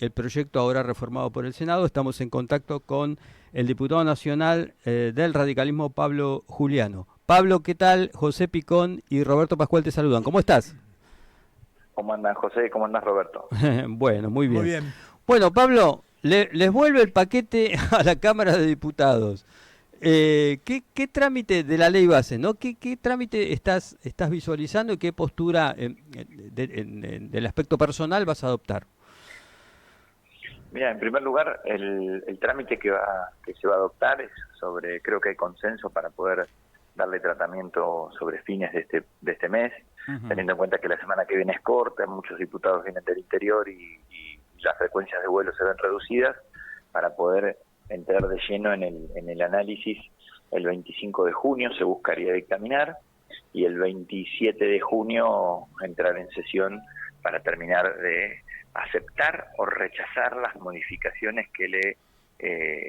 el proyecto ahora reformado por el Senado. Estamos en contacto con el diputado nacional del radicalismo, Pablo Juliano. Pablo, ¿qué tal? José Picón y Roberto Pascual te saludan. ¿Cómo estás? ¿Cómo andan, José? ¿Cómo andas, Roberto? Bueno, muy Muy bien. bien. Bueno, Pablo, les vuelve el paquete a la Cámara de Diputados. ¿Qué trámite de la ley base, ¿no? ¿Qué trámite estás visualizando y qué postura del aspecto personal vas a adoptar? Mira, en primer lugar, el trámite que se va a adoptar es sobre, creo que hay consenso para poder darle tratamiento sobre fines de este mes, Ujú. teniendo en cuenta que la semana que viene es corta, muchos diputados vienen del interior y las frecuencias de vuelo se ven reducidas, para poder entrar de lleno en el análisis. El 25 de junio se buscaría dictaminar y el 27 de junio entrar en sesión para terminar de aceptar o rechazar las modificaciones que le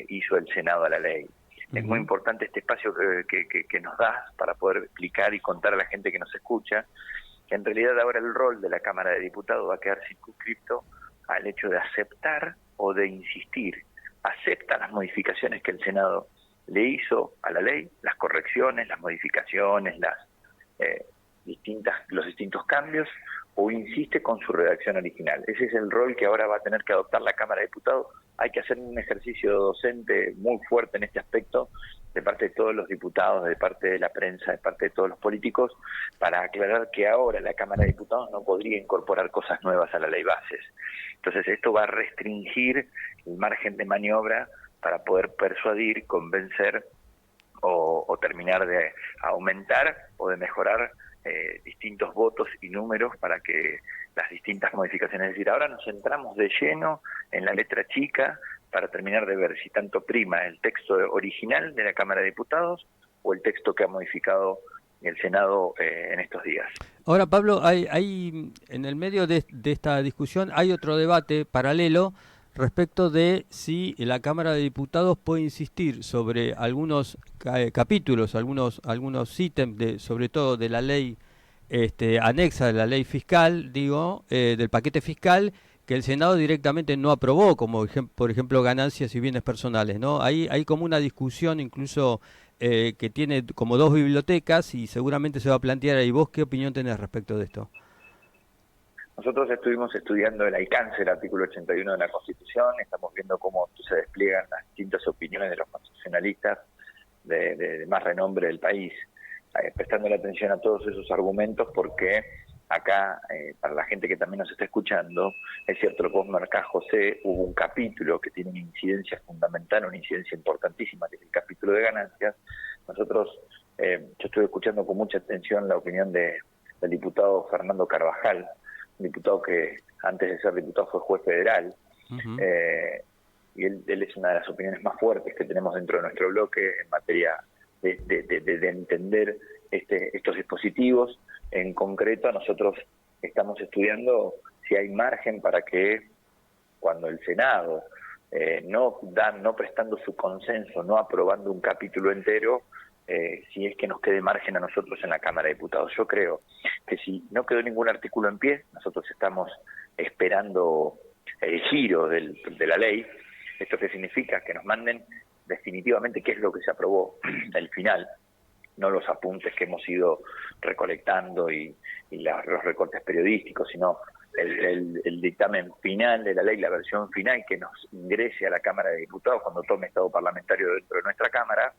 hizo el Senado a la ley. Es muy Ujú. importante este espacio que nos das para poder explicar y contar a la gente que nos escucha que en realidad ahora el rol de la Cámara de Diputados va a quedar circunscripto al hecho de aceptar o de insistir. Acepta las modificaciones que el Senado le hizo a la ley, las correcciones, las modificaciones, los distintos cambios, o insiste con su redacción original. Ese es el rol que ahora va a tener que adoptar la Cámara de Diputados. Hay que hacer un ejercicio docente muy fuerte en este aspecto, de parte de todos los diputados, de parte de la prensa, de parte de todos los políticos, para aclarar que ahora la Cámara de Diputados no podría incorporar cosas nuevas a la ley bases. Entonces esto va a restringir el margen de maniobra para poder persuadir, convencer o terminar de aumentar o de mejorar distintos votos y números para que las distintas modificaciones, es decir, ahora nos centramos de lleno en la letra chica para terminar de ver si tanto prima el texto original de la Cámara de Diputados o el texto que ha modificado el Senado en estos días. Ahora, Pablo, hay en el medio de esta discusión hay otro debate paralelo respecto de si la Cámara de Diputados puede insistir sobre algunos capítulos, algunos ítems, sobre todo de la ley anexa de la ley fiscal, digo, del paquete fiscal, que el Senado directamente no aprobó, como por ejemplo ganancias y bienes personales, ¿no? Hay como una discusión incluso que tiene como dos bibliotecas y seguramente se va a plantear ahí. ¿Vos qué opinión tenés respecto de esto? Nosotros estuvimos estudiando el alcance del artículo 81 de la Constitución, estamos viendo cómo se despliegan las distintas opiniones de los constitucionalistas de más renombre del país, prestando la atención a todos esos argumentos, porque acá, para la gente que también nos está escuchando, es cierto lo que vos marcás, José, hubo un capítulo que tiene una incidencia fundamental, una incidencia importantísima, que es el capítulo de ganancias. Nosotros, yo estuve escuchando con mucha atención la opinión del diputado Fernando Carvajal, un diputado que antes de ser diputado fue juez federal, Ujú. y él es una de las opiniones más fuertes que tenemos dentro de nuestro bloque en materia de entender estos dispositivos. En concreto, nosotros estamos estudiando si hay margen para que cuando el Senado no prestando su consenso, no aprobando un capítulo entero, si es que nos quede margen a nosotros en la Cámara de Diputados. Yo creo que si no quedó ningún artículo en pie, nosotros estamos esperando el giro de la ley. ¿Esto qué significa? Que nos manden definitivamente qué es lo que se aprobó, el final, no los apuntes que hemos ido recolectando y los recortes periodísticos, sino el dictamen final de la ley, la versión final que nos ingrese a la Cámara de Diputados cuando tome estado parlamentario dentro de nuestra Cámara,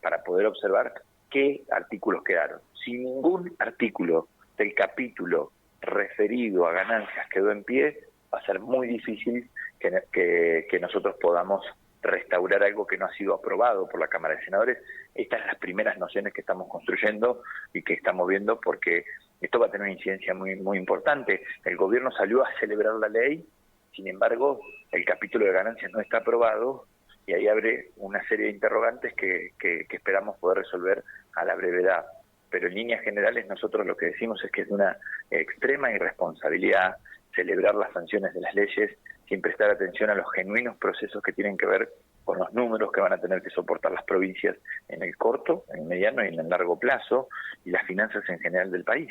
para poder observar qué artículos quedaron. Si ningún artículo del capítulo referido a ganancias quedó en pie, va a ser muy difícil que nosotros podamos restaurar algo que no ha sido aprobado por la Cámara de Senadores. Estas son las primeras nociones que estamos construyendo y que estamos viendo, porque esto va a tener una incidencia muy, muy importante. El gobierno salió a celebrar la ley, sin embargo, el capítulo de ganancias no está aprobado, y ahí abre una serie de interrogantes que esperamos poder resolver a la brevedad. Pero en líneas generales nosotros lo que decimos es que es de una extrema irresponsabilidad celebrar las sanciones de las leyes sin prestar atención a los genuinos procesos que tienen que ver con los números que van a tener que soportar las provincias en el corto, en el mediano y en el largo plazo, y las finanzas en general del país.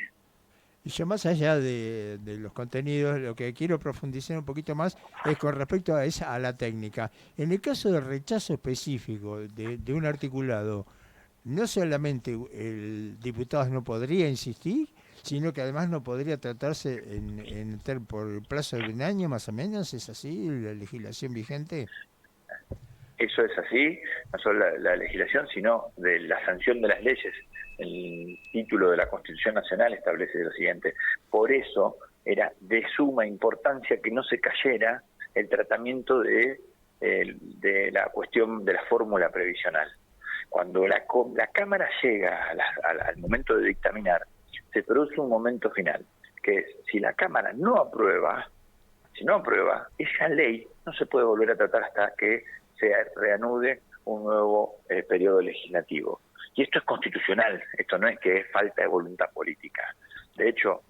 Y yo más allá de los contenidos, lo que quiero profundizar un poquito más es con respecto a la técnica. En el caso del rechazo específico de un articulado, no solamente el diputado no podría insistir, sino que además no podría tratarse por el plazo de un año más o menos, ¿es así la legislación vigente? Eso es así, no solo la legislación, sino de la sanción de las leyes. El título de la Constitución Nacional establece lo siguiente: por eso era de suma importancia que no se cayera el tratamiento de la cuestión de la fórmula previsional. Cuando la Cámara llega al momento de dictaminar, se produce un momento final, que es, si la Cámara no aprueba, esa ley no se puede volver a tratar hasta que se reanude un nuevo periodo legislativo. Y esto es constitucional, esto no es que es falta de voluntad política. De hecho,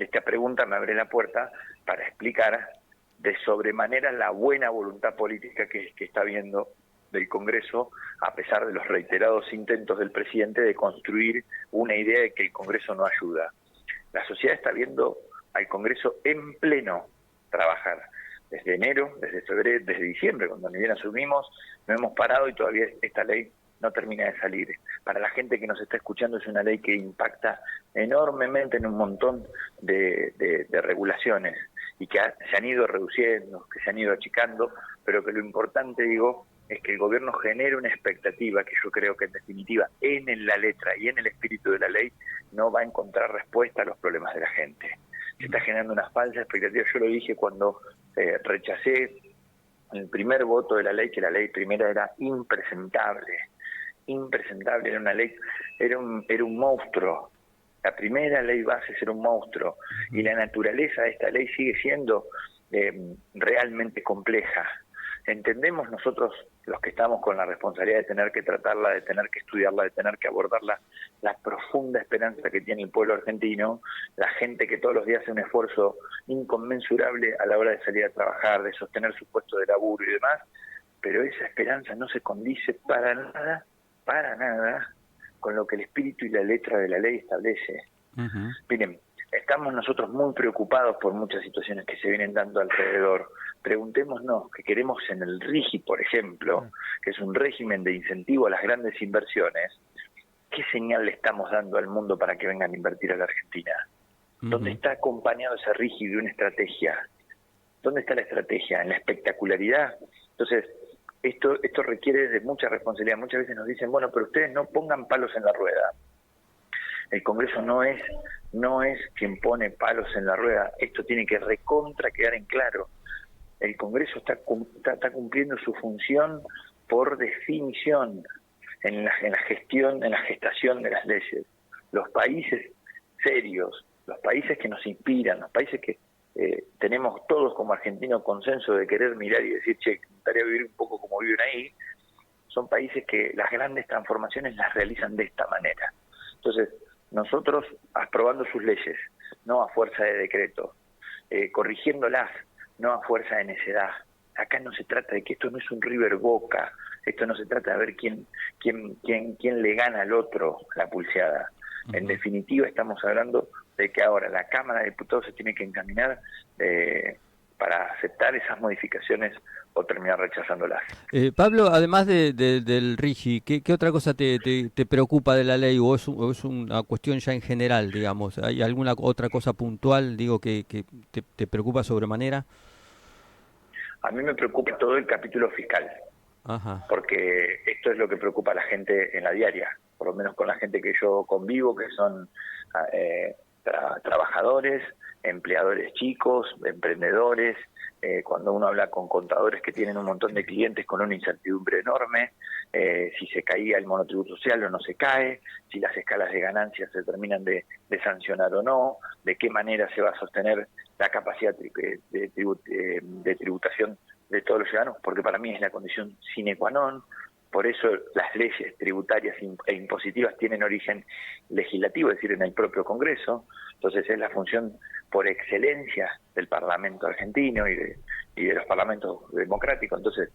esta pregunta me abre la puerta para explicar de sobremanera la buena voluntad política que está habiendo del Congreso, a pesar de los reiterados intentos del presidente de construir una idea de que el Congreso no ayuda. La sociedad está viendo al Congreso en pleno trabajar. Desde enero, desde febrero, desde diciembre, cuando ni bien asumimos, no hemos parado y todavía esta ley no termina de salir. Para la gente que nos está escuchando, es una ley que impacta enormemente en un montón de regulaciones y que se han ido reduciendo, que se han ido achicando, pero que lo importante, digo, es que el gobierno genere una expectativa que yo creo que en definitiva en la letra y en el espíritu de la ley no va a encontrar respuesta a los problemas de la gente. Se está generando una falsa expectativa. Yo lo dije cuando rechacé el primer voto de la ley, que la ley primera era impresentable, era una ley, era un monstruo. La primera ley base era un monstruo, y la naturaleza de esta ley sigue siendo realmente compleja. Entendemos nosotros, los que estamos con la responsabilidad de tener que tratarla, de tener que estudiarla, de tener que abordarla, la profunda esperanza que tiene el pueblo argentino, la gente que todos los días hace un esfuerzo inconmensurable a la hora de salir a trabajar, de sostener su puesto de laburo y demás, pero esa esperanza no se condice para nada, con lo que el espíritu y la letra de la ley establece. Miren, estamos nosotros muy preocupados por muchas situaciones que se vienen dando alrededor. Preguntémonos, que queremos en el RIGI, por ejemplo, que es un régimen de incentivo a las grandes inversiones, ¿qué señal le estamos dando al mundo para que vengan a invertir a la Argentina? ¿Dónde está acompañado ese RIGI de una estrategia? ¿Dónde está la estrategia? ¿En la espectacularidad? Entonces, esto requiere de mucha responsabilidad. Muchas veces nos dicen, bueno, pero ustedes no pongan palos en la rueda. El Congreso no es quien pone palos en la rueda. Esto tiene que recontra quedar en claro. El Congreso está cumpliendo su función por definición en la gestión, en la gestación de las leyes. Los países serios, los países que nos inspiran, los países que tenemos todos como argentinos consenso de querer mirar y decir, che, me gustaría vivir un poco como viven ahí, son países que las grandes transformaciones las realizan de esta manera. Entonces, nosotros aprobando sus leyes, no a fuerza de decreto, corrigiéndolas, no a fuerza de necedad. Acá no se trata de que esto no es un River Boca, esto no se trata de ver quién le gana al otro la pulseada. En definitiva, estamos hablando de que ahora la Cámara de Diputados se tiene que encaminar para aceptar esas modificaciones o terminar rechazándolas. Pablo, además del RIGI, ¿qué otra cosa te preocupa de la ley o es una cuestión ya en general, digamos? ¿Hay alguna otra cosa puntual, digo, que te preocupa sobremanera? A mí me preocupa todo el capítulo fiscal. Ajá. Porque esto es lo que preocupa a la gente en la diaria, por lo menos con la gente que yo convivo, que son trabajadores, empleadores chicos, emprendedores, cuando uno habla con contadores que tienen un montón de clientes con una incertidumbre enorme, si se caía el monotributo social o no se cae, si las escalas de ganancias se terminan de sancionar o no, de qué manera se va a sostener la capacidad de tributación de todos los ciudadanos, porque para mí es la condición sine qua non. Por eso las leyes tributarias e impositivas tienen origen legislativo, es decir, en el propio Congreso. Entonces es la función por excelencia del Parlamento argentino y de los parlamentos democráticos. Entonces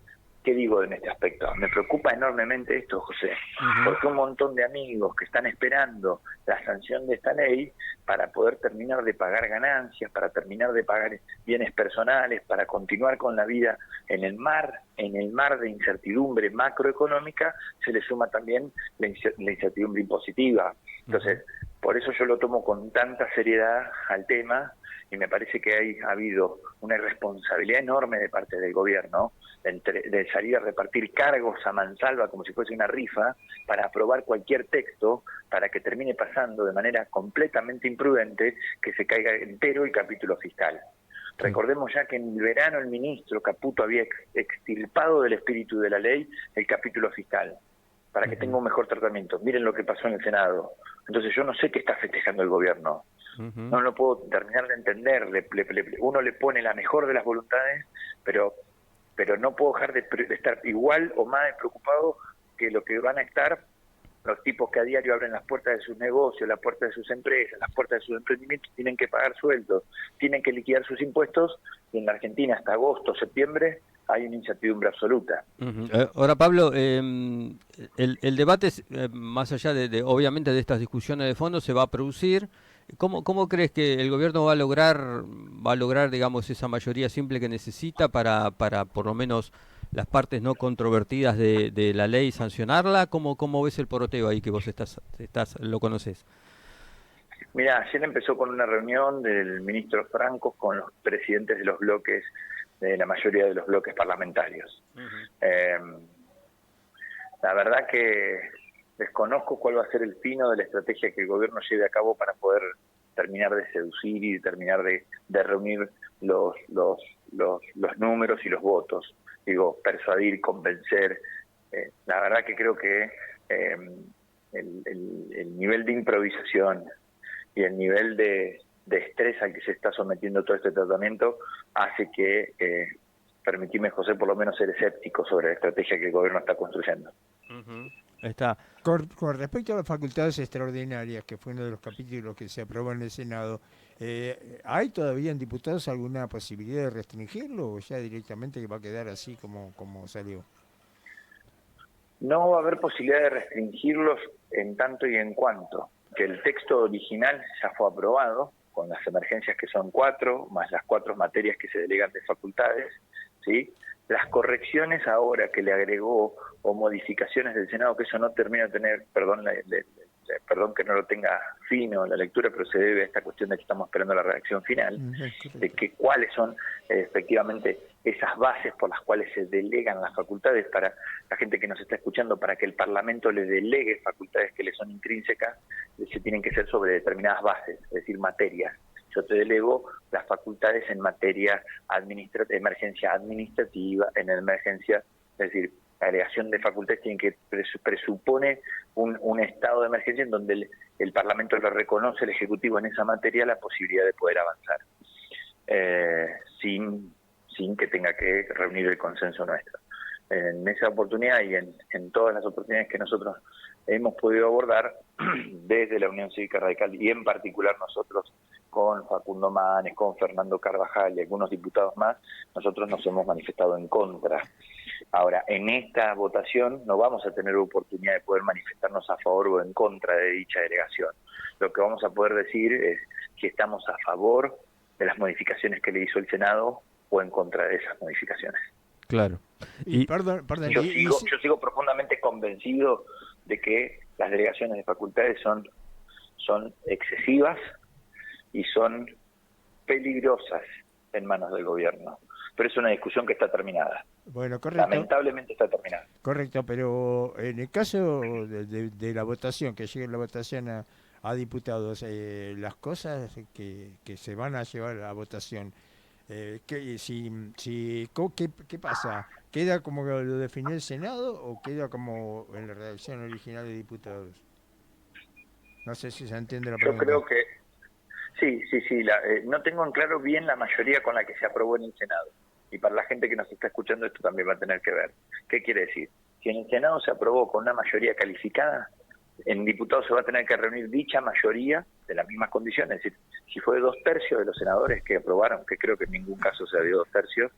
¿Qué digo en este aspecto? Me preocupa enormemente esto, José, porque un montón de amigos que están esperando la sanción de esta ley para poder terminar de pagar ganancias, para terminar de pagar bienes personales, para continuar con la vida en el mar de incertidumbre macroeconómica, se le suma también la incertidumbre impositiva. Entonces, por eso yo lo tomo con tanta seriedad al tema, y me parece que ha habido una irresponsabilidad enorme de parte del gobierno de salir a repartir cargos a mansalva como si fuese una rifa para aprobar cualquier texto para que termine pasando de manera completamente imprudente que se caiga entero el capítulo fiscal. Recordemos ya que en el verano el ministro Caputo había extirpado del espíritu de la ley el capítulo fiscal para que tenga un mejor tratamiento. Miren lo que pasó en el Senado. Entonces yo no sé qué está festejando el gobierno. No lo puedo terminar de entender. Uno le pone la mejor de las voluntades, pero no puedo dejar de estar igual o más preocupado que lo que van a estar los tipos que a diario abren las puertas de sus negocios, las puertas de sus empresas, las puertas de sus emprendimientos, tienen que pagar sueldos, tienen que liquidar sus impuestos, y en la Argentina hasta agosto, septiembre, hay una incertidumbre absoluta. Ahora, Pablo, el debate, más allá obviamente de estas discusiones de fondo, se va a producir. ¿Cómo crees que el gobierno va a lograr, digamos, esa mayoría simple que necesita para por lo menos las partes no controvertidas de la ley sancionarla? ¿Cómo ves el poroteo ahí que vos lo conocés? Mira, ayer empezó con una reunión del ministro Franco con los presidentes de los bloques, de la mayoría de los bloques parlamentarios. La verdad que desconozco cuál va a ser el fino de la estrategia que el gobierno lleve a cabo para poder terminar de seducir y terminar de reunir los números y los votos. Digo, persuadir, convencer. La verdad que creo que el nivel de improvisación y el nivel de estrés al que se está sometiendo todo este tratamiento hace que, permitime, José, por lo menos ser escéptico sobre la estrategia que el gobierno está construyendo. Está. Con respecto a las facultades extraordinarias, que fue uno de los capítulos que se aprobó en el Senado, ¿hay todavía en diputados alguna posibilidad de restringirlo o ya directamente va a quedar así como salió? No va a haber posibilidad de restringirlos en tanto y en cuanto que el texto original ya fue aprobado, con las emergencias que son 4, más las 4 materias que se delegan de facultades, ¿sí? Las correcciones ahora que le agregó o modificaciones del Senado, que eso no termina de tener, perdón que no lo tenga fino en la lectura, pero se debe a esta cuestión de que estamos esperando la redacción final, de que cuáles son efectivamente esas bases por las cuales se delegan las facultades para la gente que nos está escuchando, para que el Parlamento le delegue facultades que le son intrínsecas, se tienen que ser sobre determinadas bases, es decir, materias. Yo te delego las facultades en materia emergencia administrativa, en emergencia, es decir, la delegación de facultades tiene que presupone un estado de emergencia en donde el Parlamento le reconoce al Ejecutivo en esa materia la posibilidad de poder avanzar, sin que tenga que reunir el consenso nuestro. En esa oportunidad y en todas las oportunidades que nosotros hemos podido abordar desde la Unión Cívica Radical y en particular nosotros con Facundo Manes, con Fernando Carvajal y algunos diputados más, nosotros nos hemos manifestado en contra. Ahora, en esta votación no vamos a tener oportunidad de poder manifestarnos a favor o en contra de dicha delegación. Lo que vamos a poder decir es que estamos a favor de las modificaciones que le hizo el Senado o en contra de esas modificaciones. Claro. Perdón, yo sigo profundamente convencido de que las delegaciones de facultades son excesivas y son peligrosas en manos del gobierno. Pero es una discusión que está terminada. Bueno, correcto. Lamentablemente está terminada. Correcto, pero en el caso de la votación, que llegue la votación a diputados, las cosas que se van a llevar a votación, ¿qué pasa? ¿Queda como lo definió el Senado o queda como en la redacción original de diputados? No sé si se entiende la pregunta. Yo creo que sí. No tengo en claro bien la mayoría con la que se aprobó en el Senado. Y para la gente que nos está escuchando esto también va a tener que ver. ¿Qué quiere decir? Si en el Senado se aprobó con una mayoría calificada, en diputados se va a tener que reunir dicha mayoría de las mismas condiciones. Es decir, si fue 2/3 de los senadores que aprobaron, que creo que en ningún caso se dio 2/3,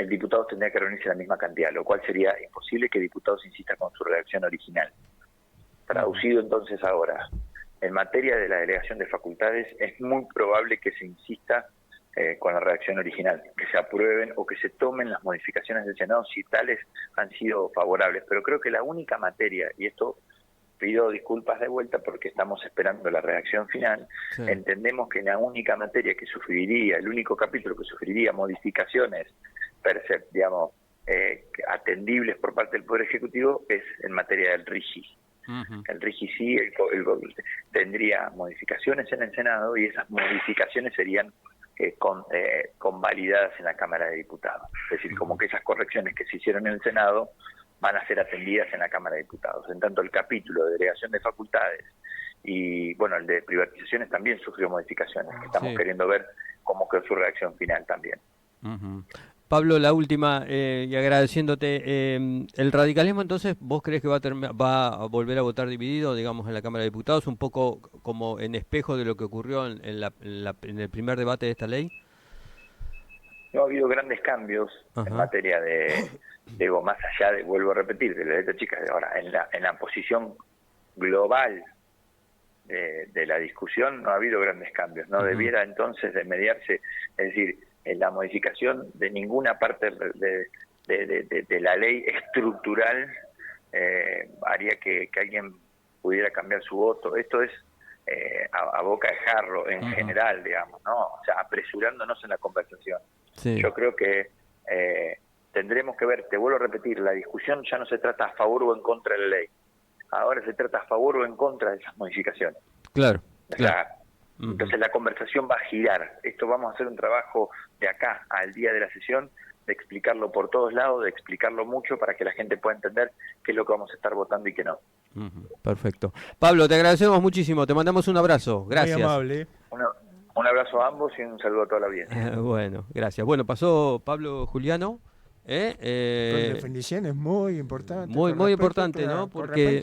el diputado tendría que reunirse la misma cantidad, lo cual sería imposible que diputados insista con su redacción original. Traducido entonces ahora, en materia de la delegación de facultades, es muy probable que se insista con la redacción original, que se aprueben o que se tomen las modificaciones del Senado si tales han sido favorables. Pero creo que la única materia, y esto pido disculpas de vuelta porque estamos esperando la redacción final, sí. Entendemos que la única materia que sufriría, el único capítulo que sufriría modificaciones, digamos, atendibles por parte del Poder Ejecutivo es en materia del RIGI. El RIGI sí tendría modificaciones en el Senado y esas modificaciones serían convalidadas en la Cámara de Diputados. Es decir, como que esas correcciones que se hicieron en el Senado van a ser atendidas en la Cámara de Diputados. En tanto, el capítulo de delegación de facultades y, bueno, el de privatizaciones también sufrió modificaciones, que estamos queriendo ver cómo quedó su reacción final también. Pablo, la última, y agradeciéndote, el radicalismo entonces, ¿vos crees que va a volver a votar dividido, digamos, en la Cámara de Diputados, un poco como en espejo de lo que ocurrió en el primer debate de esta ley? No ha habido grandes cambios en materia de, digo, más allá de, vuelvo a repetir, de la letra chica, ahora, en la posición global de la discusión no ha habido grandes cambios, no debiera entonces de mediarse, es decir, en la modificación de ninguna parte de la ley estructural haría que alguien pudiera cambiar su voto. Esto es a boca de jarro en general, digamos, ¿no? O sea, apresurándonos en la conversación. Sí. Yo creo que tendremos que ver, te vuelvo a repetir, la discusión ya no se trata a favor o en contra de la ley, ahora se trata a favor o en contra de esas modificaciones. Claro, o sea, entonces la conversación va a girar. Esto vamos a hacer un trabajo de acá al día de la sesión, de explicarlo por todos lados, de explicarlo mucho para que la gente pueda entender qué es lo que vamos a estar votando y qué no. Perfecto. Pablo, te agradecemos muchísimo, te mandamos un abrazo. Gracias. Muy amable. Un abrazo a ambos y un saludo a toda la audiencia. Bueno, gracias. Bueno, pasó Pablo Juliano. Con definiciones muy importantes. Muy importante, ¿no? Porque